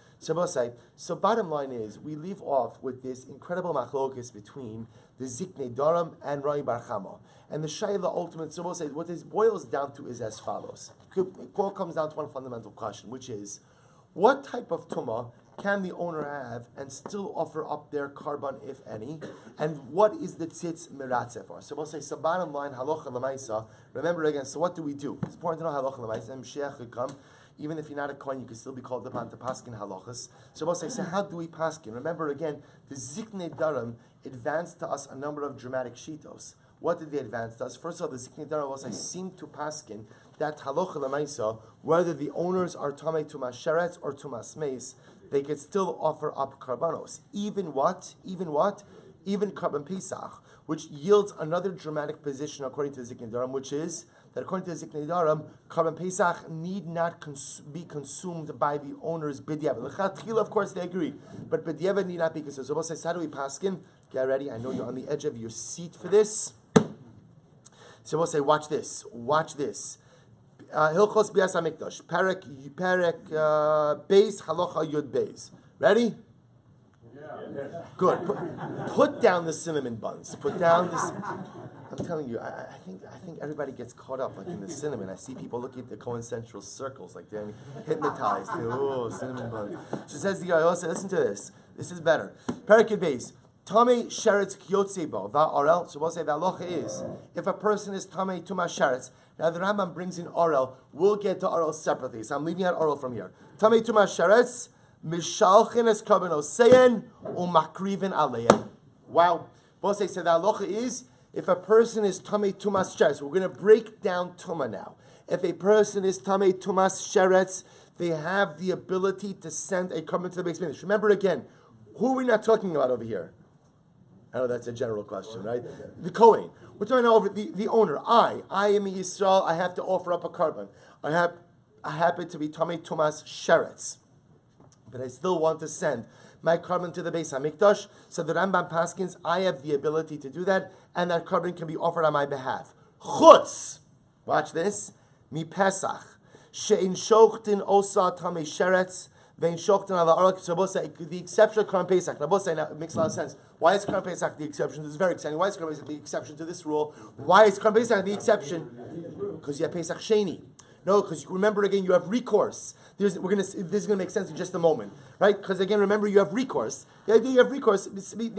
S1: So bottom line is, we leave off with this incredible machlokes between the Ziknei Daram and Rai Bar Chama. And the Shaila ultimate, so what this boils down to is as follows. It all comes down to one fundamental question, which is, what type of tumah can the owner have and still offer up their carbon, if any? And what is the tzitz meratzeh for? So so bottom line, halacha l'maisa, remember again, so what do we do? It's important to know halacha l'maisa, and Mashiach could come. Even if you're not a kohen, you can still be called upon to paskin halachas. So how do we paskin? Remember again, the Ziknei Daram advanced to us a number of dramatic shitos. What did they advance to us? First of all, the Ziknei Daram seem to paskin that halacha l'maisa, whether the owners are tamei tumas sheretz or tumas meis, they could still offer up karbanos. Even karban pesach, which yields another dramatic position according to the Ziknei Daram, which is that according to the Ziknei Daram, Karban Pesach need not be consumed by the owners b'diavad. L'chatchila, of course, they agree, but b'diavad need not be consumed. So, how do we paskin? Get ready. I know you're on the edge of your seat for this. So we'll say, watch this. Hilchos Bias HaMikdash, Perek Beis Halacha Yud Beis. Ready? Yeah. Good. Put down the cinnamon buns. Put down this. I'm telling you, I think everybody gets caught up like in the cinnamon. I see people looking at the concentric circles like they're hypnotized. Oh, cinnamon buns. So says the guy, listen to this. This is better. Perek Beis. Tamei sheretz kyotzebo va'arel. So we'll say the halacha is if a person is tamei tumas sheretz. Now the Rambam brings in arel. We'll get to arel separately. So I'm leaving out arel from here. Tamei tumas sheretz mishalchin es karbanos seyen umakrivin aleyen. Wow. We'll say so the halacha is if a person is tamei tumas sheretz. We're going to break down tuma now. If a person is tamei tumas sheretz, they have the ability to send a carbon to the base finish. Remember again, who are we not talking about over here? I know that's a general question, right? The Kohen. We're talking over the owner. I am a Yisrael. I have to offer up a carbon. I happen to be tamei tumas sheretz, but I still want to send my carbon to the Beis Hamikdash. So the Rambam paskins, I have the ability to do that, and that carbon can be offered on my behalf. Chutz, watch this. Mi Pesach she'in shochtin osa tamei sheretz. The exception of Karban Pesach. Now, it makes a lot of sense. Why is Karban Pesach the exception? This is very exciting. Why is Karban Pesach the exception to this rule? Why is Karban Pesach the exception? Because you have Pesach Sheni. No, because remember again, you have recourse. This is gonna make sense in just a moment, right? Because again, remember you have recourse. The idea you have recourse,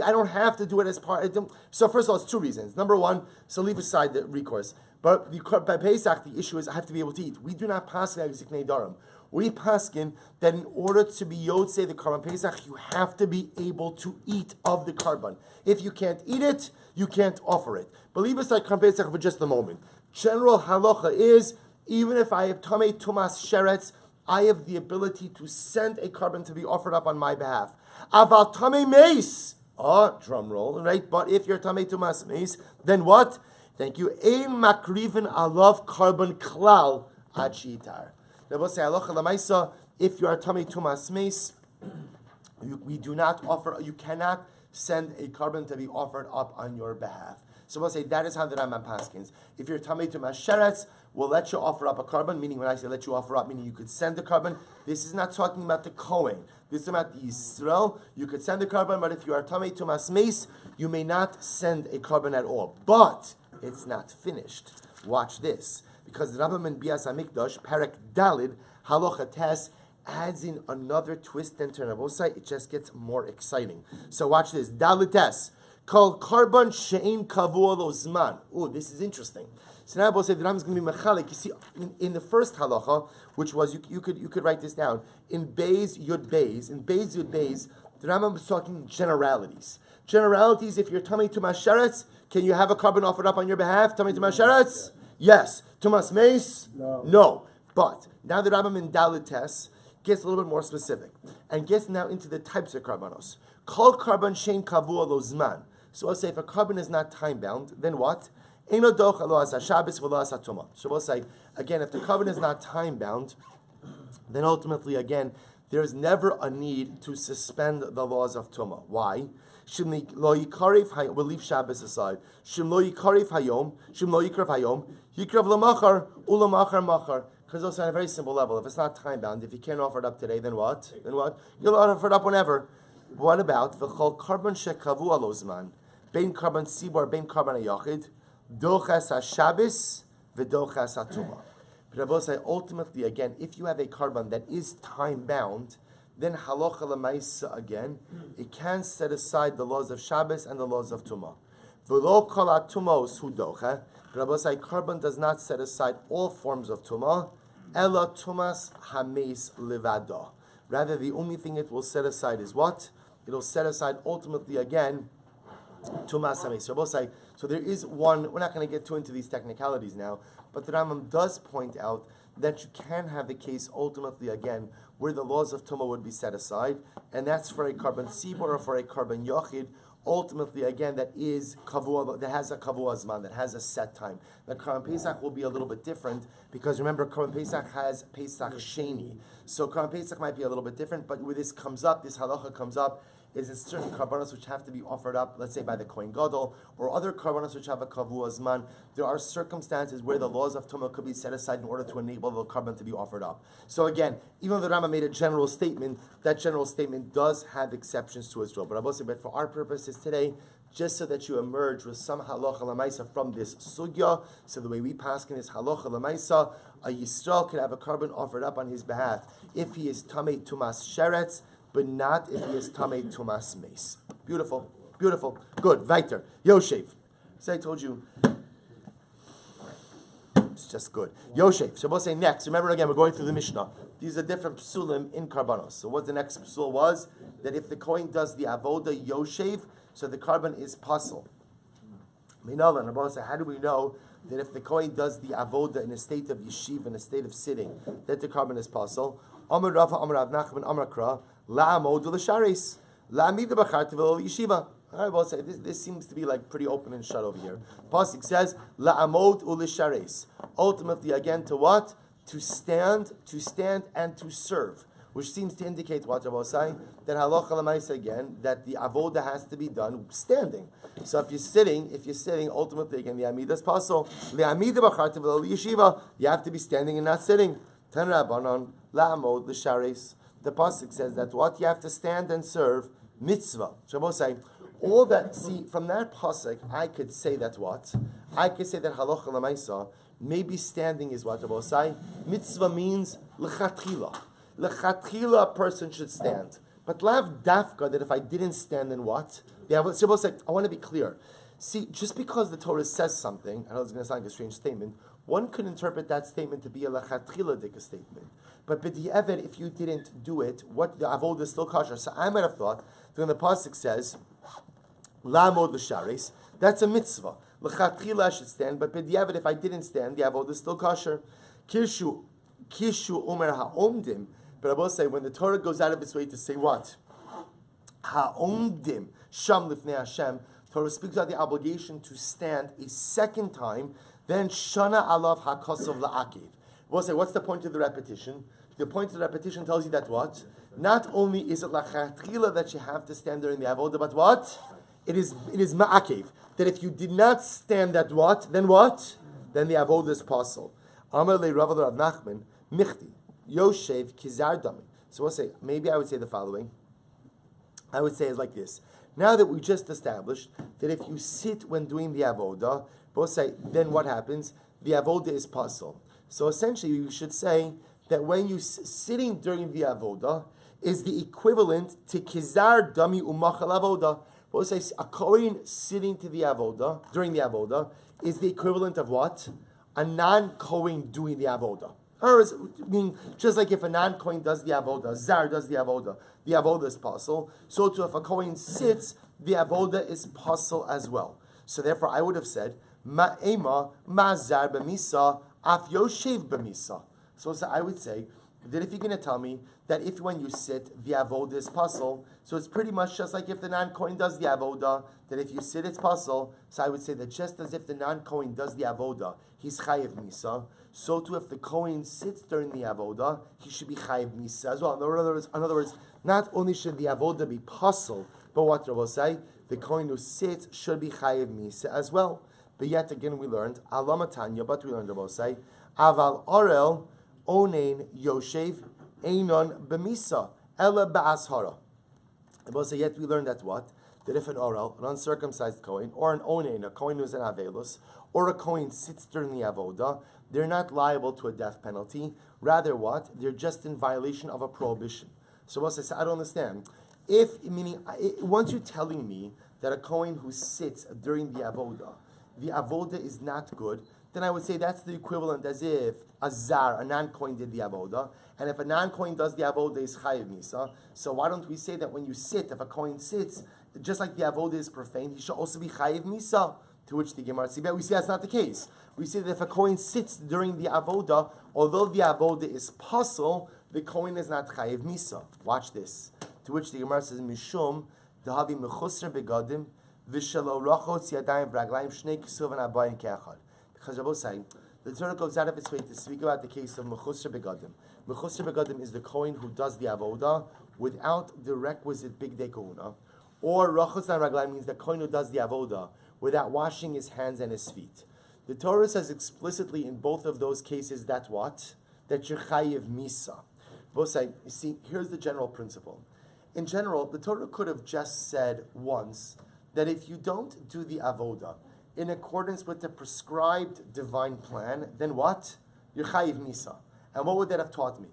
S1: I don't have to do it as part. So first of all, it's two reasons. Number one, so leave aside the recourse. But by Pesach, the issue is I have to be able to eat. We do not pass like Ziknei Darim. We paskin that in order to be Yotzei the Karban Pesach, you have to be able to eat of the Karban. If you can't eat it, you can't offer it. Believe us, like Karban Pesach for just a moment. General halacha is, even if I have Tamei Tumas Sheretz, I have the ability to send a Karban to be offered up on my behalf. Aval Tamei Meis, drum roll, right? But if you're Tamei Tumas Meis, then what? Thank you. Ein Makrivin Alav Karban Klal Ad Shitar. Rabbi say halacha lemaisa, if you are tamei tumas meis, we do not offer. You cannot send a Karban to be offered up on your behalf. So we'll say that is how the Rambam paskins. If you're tamei tumas sheretz, we'll let you offer up a Karban. Meaning, when I say let you offer up, meaning you could send the Karban. This is not talking about the Kohen. This is about the Yisrael. You could send the Karban, but if you are tamei tumas meis, you may not send a Karban at all. But it's not finished. Watch this. Because the Rambam in Bias HaMikdash, Perek Dalid, Halacha Tes, adds in another twist and turn. It just gets more exciting. So watch this. Dalid Tes. Called Karban She'en Kavua Lo Zman. Oh, this is interesting. So now the Rambam is going to be mechalik. You see, in the first halacha, which was, you could write this down, in Beis Yud Beis, the Rambam is talking generalities. Generalities, if you're Tamei Tumas Sheretz, can you have a Karban offered up on your behalf? Tamei Tumas Sheretz? Yes. Tumas Meis? No. But now the Rambam in Dalit Tes gets a little bit more specific and gets now into the types of karbanos. Kol karban shein kavua lo zman. So I'll say if a Karban is not time bound, then what? Eino doch lo asa Shabbos v'lo asa Tumah. So we'll say again, if the Karban is not time bound, then ultimately again there is never a need to suspend the laws of Tumah. Why? We'll leave Shabbos aside. Shim lo yikarif hayom, shim lo yikrav hayom, yikrav lamachar, ulamachar machar. Because also on a very simple level, if it's not time bound, if you can't offer it up today, then what? You'll offer it up whenever. What about v'chol karban shekavu alozman, bein karban sibor, bein karban ayachid, dochas haShabbos v'dochas haTumah. But I will say ultimately again, if you have a Karban that is time bound, then halacha lemaisa again, it can set aside the laws of Shabbos and the laws of Tumah. V'lo kol haTumos hu docha. Rabbi say Karban does not set aside all forms of Tumah, ela tumas hameis levado. Rather, the only thing it will set aside is what? It'll set aside ultimately again tumas hameis. Rabbi say, so there is one. We're not going to get too into these technicalities now, but the Rambam does point out that you can have the case ultimately again where the laws of Tumah would be set aside, and that's for a Karban Sibor or for a Karban Yochid. Ultimately, again, that is kavua, that has a kavua zman, that has a set time. The Karban Pesach will be a little bit different because remember, Karban Pesach has Pesach Sheni, so Karban Pesach might be a little bit different. But where this comes up, this halacha comes up, is in certain karbanos which have to be offered up, let's say by the Kohen Gadol, or other karbanos which have a kavua zman. There are circumstances where the laws of Tumah could be set aside in order to enable the karban to be offered up. So again, even though the Rambam made a general statement, that general statement does have exceptions to its rule. But I will say, but for our purposes today, just so that you emerge with some halacha lemaisa from this sugya, so the way we paskin is halacha lemaisa, a Yisrael could have a karban offered up on his behalf if he is tamei tumas sheretz, but not if he is tamei tumas meis. Beautiful, beautiful, good. Weiter, Yoshev. So I told you, it's just good. Yoshev. So we'll say next. Remember again, we're going through the Mishnah. These are different psulim in karbanos. So what the next psul was that if the Kohen does the avoda Yoshev, so the karban is pasul. Minala and Rabbi say, how do we know that if the Kohen does the avoda in a state of yeshiv, in a state of sitting, that the karban is pasul? Amar Rav, Amar Rav Nachman, Amar Kra, la'amod l'sharis, la'amid b'char tevil yeshiva. All right, well, say this seems to be like pretty open and shut over here. Pasuk says la'amod u'lisharis. Ultimately, again, to what? To stand, and to serve, which seems to indicate what Rabbi say that halacha l'maisa again that the avoda has to be done standing. So if you're sitting, ultimately again the amidah is pasul. Le'amida b'char tevil yeshiva. You have to be standing and not sitting. Ten rabbanon la'amod l'sharis. The pasuk says that what you have to stand and serve mitzvah. Shabbos say all that. See from that pasuk, I could say that what I could say that halacha l'maisa maybe standing is what Rabbi say. Mitzvah means lechatchila. Lechatchila, a person should stand. But lav dafka, that if I didn't stand, then what? Yeah, but Rabbi say, I want to be clear. See, just because the Torah says something, I know it's going to sound like a strange statement, one could interpret that statement to be a lechatchila dika statement. But b'di'evet, if you didn't do it, what the avodah is still kosher. So I might have thought that when the pasuk says la'amod l'sharis, that's a mitzvah. L'chatchila I should stand, but b'di'evet, if I didn't stand, the avodah is still kosher. Kishu umer ha'omdim. But I will say, when the Torah goes out of its way to say what? Ha'omdim sham lifnei Hashem. Torah speaks about the obligation to stand a second time. Then shana alav hakosov la'akiv. We'll say, what's the point of the repetition? The point of the repetition tells you that what? Not only is it lachatchila that you have to stand during the avodah, but what? It is ma'akiv. That if you did not stand that what? Then what? Then the avodah is possible. Amar le Rav Nachman michti yoshev kizar dami. So we'll say, maybe I would say the following. I would say it's like this. Now that we just established that if you sit when doing the avodah, we'll say, then what happens? The avodah is possible. So essentially, you should say that when you sitting during the avodah is the equivalent to kizar dami umachal avodah. We'll say a kohen sitting to the avodah during the avodah is the equivalent of what? A non-kohen doing the avodah. Or meaning, just like if a non-kohen does the avodah, zar does the avodah is possible. So too, if a kohen sits, the avodah is possible as well. So therefore, I would have said ma'ema ma'zar b'misa af yoshev b'misa. So I would say that if you're going to tell me that if when you sit, the avodah is possible, so it's pretty much just like if the non-kohen does the avodah, that if you sit, it's possible. So I would say that just as if the non-kohen does the avodah, he's chayiv misa. So too, if the kohen sits during the avodah, he should be chayiv misa as well. In other words, not only should the avodah be possible, but what Rabbi say, the kohen who sits should be chayiv misa as well. But yet again, we learned alamatanya, but we learned Rabbi say, aval orel onein yoshev einon b'misa ela ba'ashara. Rabbi say, yet we learned that what? That if an orel, an uncircumcised kohen, or an onein, a kohen who's an avelus, or a kohen sits during the avodah, they're not liable to a death penalty. Rather, what? They're just in violation of a prohibition. So Rabbi says, I don't understand. Once you're telling me that a kohen who sits during the avodah is not good, then I would say that's the equivalent as if a zar, a non-kohen, did the avodah, and if a non-kohen does the avodah is chayiv misa. So why don't we say that when you sit, if a kohen sits, just like the avodah is profane, he should also be chayiv misa? To which the Gemara says, we see that's not the case. We see that if a kohen sits during the avodah, although the avodah is possible, the kohen is not chayiv misa. Watch this. To which the Gemara says, Mishum dahavi mechusar begadim v'shelo rachotz yadayim v'raglayim shnei kisuv abayim ke'achad. Because Rabbi saying, the Torah goes out of its way to speak about the case of mechusar begadim. Mechusar begadim is the kohen who does the avodah without the requisite big day kahuna, or rachotz raglayim means the kohen who does the avodah without washing his hands and his feet. The Torah says explicitly in both of those cases that what? That you're chayiv misa. Both say, you see, here's the general principle. In general, the Torah could have just said once that if you don't do the avodah in accordance with the prescribed divine plan, then what? You're chayiv misa. And what would that have taught me?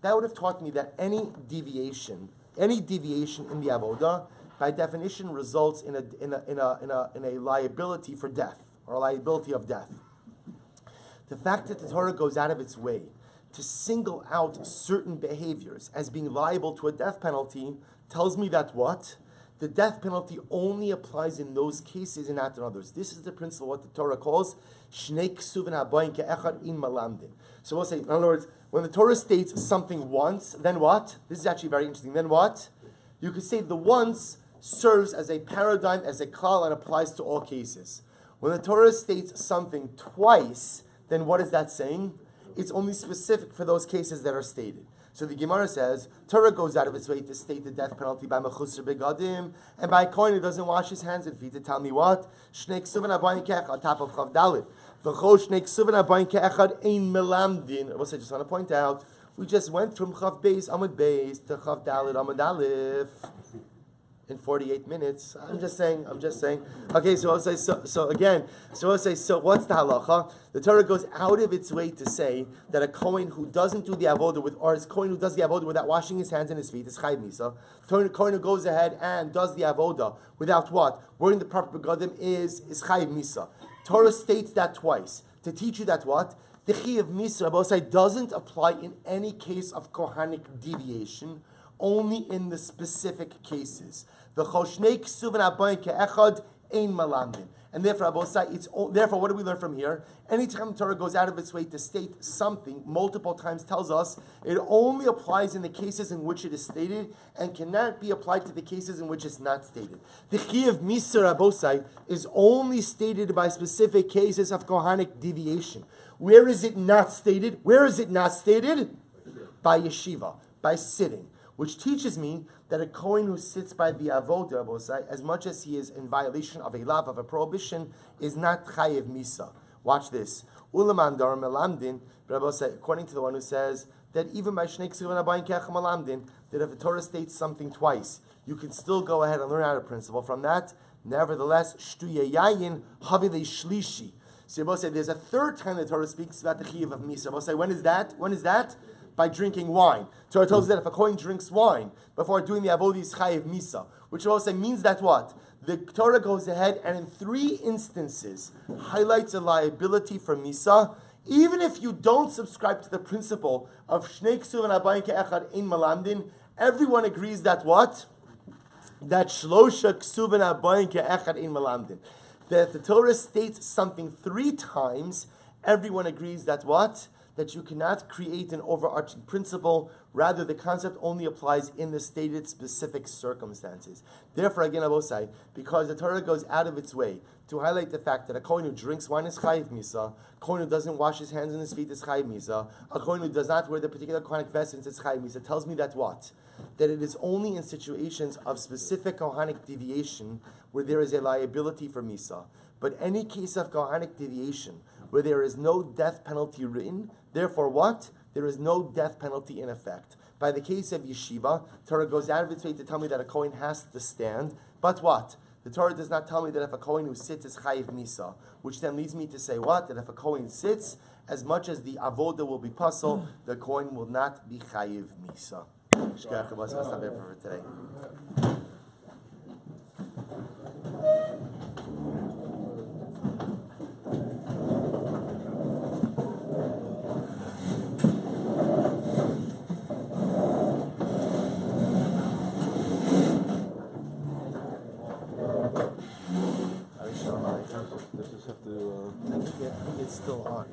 S1: That would have taught me that any deviation in the avodah, by definition, results in a liability for death, or a liability of death. The fact that the Torah goes out of its way to single out certain behaviors as being liable to a death penalty tells me that what? The death penalty only applies in those cases and not in others. This is the principle what the Torah calls shnei ksuvin habayim ke'echad in malamdin. So we'll say, in other words, when the Torah states something once, then what? This is actually very interesting. Then what? You could say the once serves as a paradigm, as a klal, and applies to all cases. When the Torah states something twice, then what is that saying? It's only specific for those cases that are stated. So the Gemara says, Torah goes out of its way to state the death penalty by mechusar begadim, and by a kohen who doesn't wash his hands and feet to tell me what? Shnei ksuvin habayim ke'echad, on top of chav dalit. V'cho shnei ksuvin habayim ke'echad ein melamdin. I just want to point out, we just went from chav beis amud beis to chav dalit amud aleph. in 48 minutes. I'm just saying. Okay, so I'll say, so what's the halacha? The Torah goes out of its way to say that a Kohen who doesn't do the avodah or a Kohen who does the avodah without washing his hands and his feet is chayiv misa. The Kohen who goes ahead and does the avodah without what? Wearing the proper begadim is chayiv misa. Torah states that twice to teach you that what? The chayiv misa, Rabbi Osai, doesn't apply in any case of kohanic deviation, only in the specific cases. The choshnei ksuven abayin ke'echad ein malamdin. And therefore, therefore, what do we learn from here? Anytime the Torah goes out of its way to state something, multiple times tells us it only applies in the cases in which it is stated and cannot be applied to the cases in which it's not stated. The Chiyav Misa Rabosai is only stated by specific cases of Kohanic deviation. Where is it not stated? Where is it not stated? By yeshiva, by sitting. Which teaches me that a Kohen who sits by the avodah, as much as he is in violation of a lav, of a prohibition, is not chayiv misa. Watch this. Ulamandar melamdin, according to the one who says that even by shnei ksuvin abayin ke'echad melamdin, that if the Torah states something twice, you can still go ahead and learn out a principle from that. Nevertheless, shtuya yayin havile shlishi. So there's a third time the Torah speaks about the chayiv of misa. When is that? When is that? By drinking wine. Torah tells us that if a Kohen drinks wine before doing the avodah is chayiv misa, which also means that what? The Torah goes ahead and in 3 instances highlights a liability for misa, even if you don't subscribe to the principle of shnei ksuvin abayin ke'echad ein malamdin. Everyone agrees that what? That shlosha ksuvin abayin ke'echad ein malamdin. That if the Torah states something 3 times, everyone agrees that what? That you cannot create an overarching principle. Rather, the concept only applies in the stated specific circumstances. Therefore, again, Abosai, because the Torah goes out of its way to highlight the fact that a Kohen who drinks wine is chayiv misa, a Kohen who doesn't wash his hands and his feet is chayiv misa, a Kohen who does not wear the particular Kohanic vestments is chayiv misa, tells me that what? That it is only in situations of specific Kohanic deviation where there is a liability for misa. But any case of Kohanic deviation where there is no death penalty written, therefore what? There is no death penalty in effect. By the case of yeshiva, Torah goes out of its way to tell me that a Kohen has to stand, but what? The Torah does not tell me that if a Kohen who sits is chayiv misa, which then leads me to say what? That if a Kohen sits, as much as the avodah will be puzzle, the Kohen will not be chayiv misa. Shkach, let's stop there for today. Does this have to? I think it's still on.